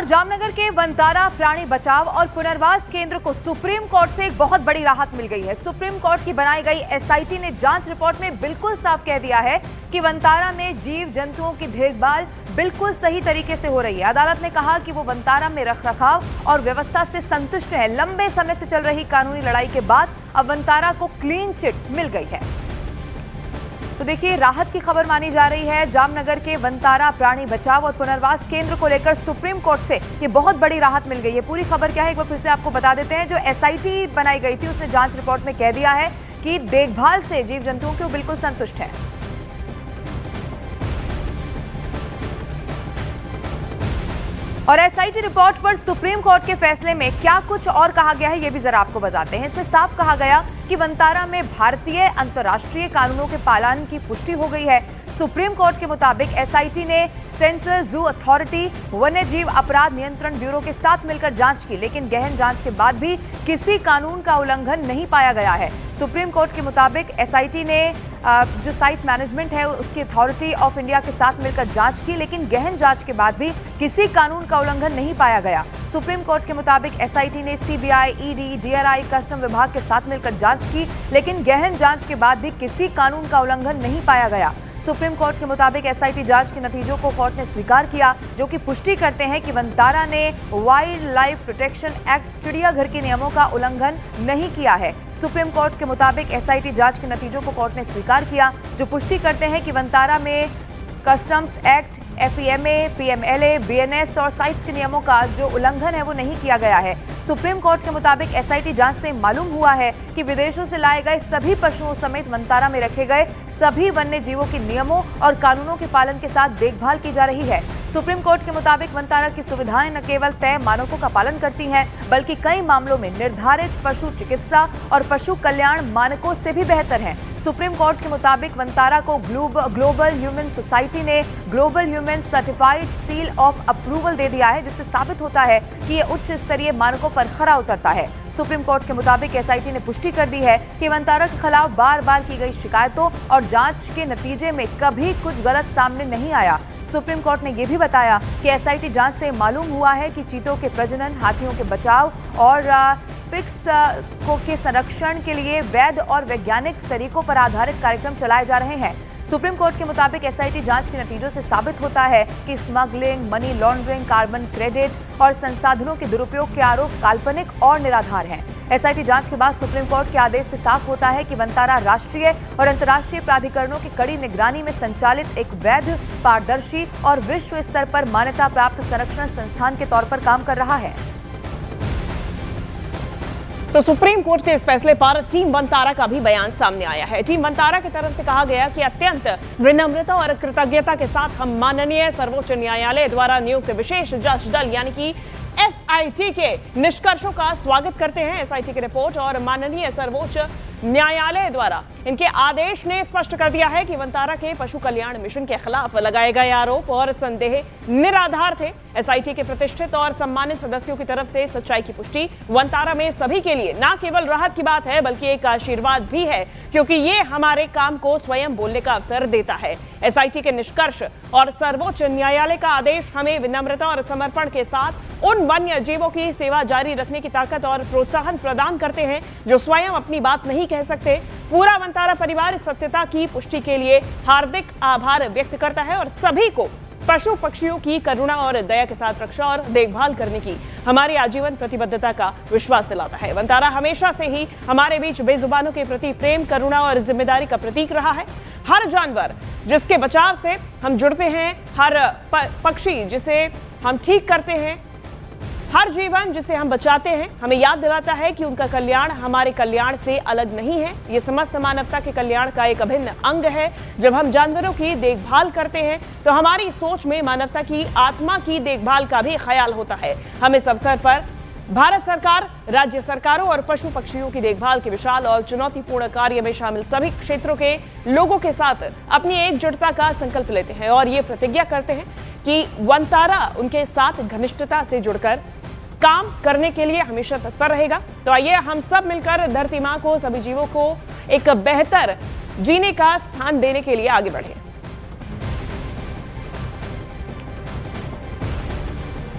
और जामनगर के वनतारा प्राणी बचाव और पुनर्वास केंद्र को सुप्रीम कोर्ट से एक बहुत बड़ी राहत मिल गई है। सुप्रीम कोर्ट की बनाई गई एसआईटी ने जांच रिपोर्ट में बिल्कुल साफ कह दिया है कि वनतारा में जीव जंतुओं की देखभाल बिल्कुल सही तरीके से हो रही है। अदालत ने कहा कि वो वनतारा में रखरखाव और व्यवस्था से संतुष्ट है। लंबे समय से चल रही कानूनी लड़ाई के बाद अब वनतारा को क्लीन चिट मिल गई है। तो देखिए, राहत की खबर मानी जा रही है। जामनगर के वनतारा प्राणी बचाव और पुनर्वास केंद्र को लेकर सुप्रीम कोर्ट से ये बहुत बड़ी राहत मिल गई है। पूरी खबर क्या है एक बार फिर से आपको बता देते हैं। जो एसआईटी बनाई गई थी उसने जांच रिपोर्ट में कह दिया है कि देखभाल से जीव जंतुओं को बिल्कुल संतुष्ट है। और एसआईटी रिपोर्ट पर सुप्रीम कोर्ट के फैसले में क्या कुछ और कहा गया है ये भी जरा आपको बताते हैं। इसमें साफ कहा गया कि वनतारा में भारतीय अंतर्राष्ट्रीय कानूनों के पालन की पुष्टि हो गई है। सुप्रीम कोर्ट के मुताबिक एसआईटी ने सेंट्रल जू अथॉरिटी, वन्यजीव अपराध नियंत्रण ब्यूरो के साथ मिलकर जांच की, लेकिन गहन जांच के बाद भी किसी कानून का उल्लंघन नहीं पाया गया है। सुप्रीम कोर्ट के मुताबिक एसआईटी ने जो साइट्स मैनेजमेंट है उसकी अथॉरिटी ऑफ इंडिया के साथ मिलकर जांच की, लेकिन गहन जांच के बाद भी किसी कानून का उल्लंघन नहीं पाया गया। सुप्रीम कोर्ट के मुताबिक एसआईटी ने सीबीआई, ईडी, डीआरआई, कस्टम विभाग के साथ मिलकर जांच की, लेकिन गहन जांच के बाद भी किसी कानून का उल्लंघन नहीं पाया गया। सुप्रीम कोर्ट के मुताबिक एसआईटी जांच के नतीजों को कोर्ट ने स्वीकार किया, जो कि पुष्टि करते हैं कि वनतारा ने वाइल्ड लाइफ प्रोटेक्शन एक्ट चिड़ियाघर के नियमों का उल्लंघन नहीं किया है। सुप्रीम कोर्ट के मुताबिक एसआईटी जांच के नतीजों को कोर्ट ने स्वीकार किया, जो पुष्टि करते हैं कि वनतारा में कस्टम्स एक्ट, एफईएमए, पीएमएलए, बीएनएस और साइट्स के नियमों का जो उल्लंघन है वो नहीं किया गया है। सुप्रीम कोर्ट के मुताबिक एसआईटी जांच से मालूम हुआ है कि विदेशों से लाए गए सभी पशुओं समेत वनतारा में रखे गए सभी वन्य जीवों के नियमों और कानूनों के पालन के साथ देखभाल की जा रही है। सुप्रीम कोर्ट के मुताबिक वनतारा की सुविधाएं न केवल तय मानकों का पालन करती हैं, बल्कि कई मामलों में निर्धारित पशु चिकित्सा और पशु कल्याण मानकों से भी बेहतर हैं। सुप्रीम कोर्ट के मुताबिक वनतारा को ग्लोबल ह्यूमन सोसाइटी ने global human certified seal of approval दे दिया है, जिससे साबित होता है कि ये उच्च स्तरीय मानकों पर खरा उतरता है। सुप्रीम कोर्ट के मुताबिक एसआईटी ने पुष्टि कर दी है कि वनतारा के खिलाफ बार बार की गई शिकायतों और जांच के नतीजे में कभी कुछ गलत सामने नहीं आया। सुप्रीम कोर्ट ने यह भी बताया कि एसआईटी जांच से मालूम हुआ है कि चीतों के प्रजनन, हाथियों के बचाव और स्पिक्स के संरक्षण के लिए वैध और वैज्ञानिक तरीकों पर आधारित कार्यक्रम चलाए जा रहे हैं। सुप्रीम कोर्ट के मुताबिक एसआईटी जांच के नतीजों से साबित होता है कि smuggling, money laundering, carbon credit और संसाधनों के दुरुपयोग के आरोप काल्पनिक और निराधार हैं। एसआईटी जांच के बाद सुप्रीम कोर्ट के आदेश से साफ होता है कि वनतारा राष्ट्रीय और अंतर्राष्ट्रीय प्राधिकरणों की कड़ी निगरानी में संचालित एक वैध, पारदर्शी और विश्व स्तर पर मान्यता प्राप्त संरक्षण संस्थान के तौर पर काम कर रहा है। तो सुप्रीम कोर्ट के इस फैसले पर टीम वनतारा का भी बयान सामने आया है। टीम वनतारा की तरफ से कहा गया कि अत्यंत विनम्रता और कृतज्ञता के साथ हम माननीय सर्वोच्च न्यायालय द्वारा नियुक्त विशेष जांच दल यानी कि एसआईटी के निष्कर्षों का स्वागत करते हैं। एसआईटी की रिपोर्ट और माननीय सर्वोच्च न्यायालय द्वारा इनके आदेश ने स्पष्ट कर दिया है कि वनतारा के पशु कल्याण मिशन के खिलाफ लगाए गए आरोप और संदेह निराधार थे। एसआईटी के प्रतिष्ठित और सम्मानित सदस्यों की तरफ से सच्चाई की पुष्टि वनतारा में सभी के लिए न केवल राहत की बात है, बल्कि एक आशीर्वाद भी है, क्योंकि ये हमारे काम को स्वयं बोलने का अवसर देता है। एसआईटी के निष्कर्ष और सर्वोच्च न्यायालय का आदेश हमें विनम्रता और समर्पण के साथ उन वन्य जीवों की सेवा जारी रखने की ताकत और प्रोत्साहन प्रदान करते हैं जो स्वयं अपनी बात नहीं कह सकते। पूरा वनतारा परिवार सत्यता की पुष्टि के लिए हार्दिक आभार व्यक्त करता है और सभी को पशु पक्षियों की करुणा और दया के साथ रक्षा और देखभाल करने की हमारी आजीवन प्रतिबद्धता का विश्वास दिलाता है। वनतारा हमेशा से ही हमारे बीच बेजुबानों के प्रति प्रेम, करुणा और जिम्मेदारी का प्रतीक रहा है। हर जानवर जिसके बचाव से हम जुड़ते हैं, हर पक्षी जिसे हम ठीक करते हैं, हर जीवन जिसे हम बचाते हैं, हमें याद दिलाता है कि उनका कल्याण हमारे कल्याण से अलग नहीं है। ये समस्त मानवता के कल्याण का एक अभिन्न अंग है। जब हम जानवरों की देखभाल करते हैं तो हमारी सोच में मानवता की आत्मा की देखभाल का भी ख्याल होता है। हम इस अवसर पर भारत सरकार, राज्य सरकारों और पशु पक्षियों की देखभाल के विशाल और चुनौतीपूर्ण कार्य में शामिल सभी क्षेत्रों के लोगों के साथ अपनी एकजुटता का संकल्प लेते हैं और ये प्रतिज्ञा करते हैं कि वनतारा उनके साथ घनिष्ठता से जुड़कर काम करने के लिए हमेशा तत्पर रहेगा। तो आइए हम सब मिलकर धरती माँ को, सभी जीवों को एक बेहतर जीने का स्थान देने के लिए आगे बढ़ें।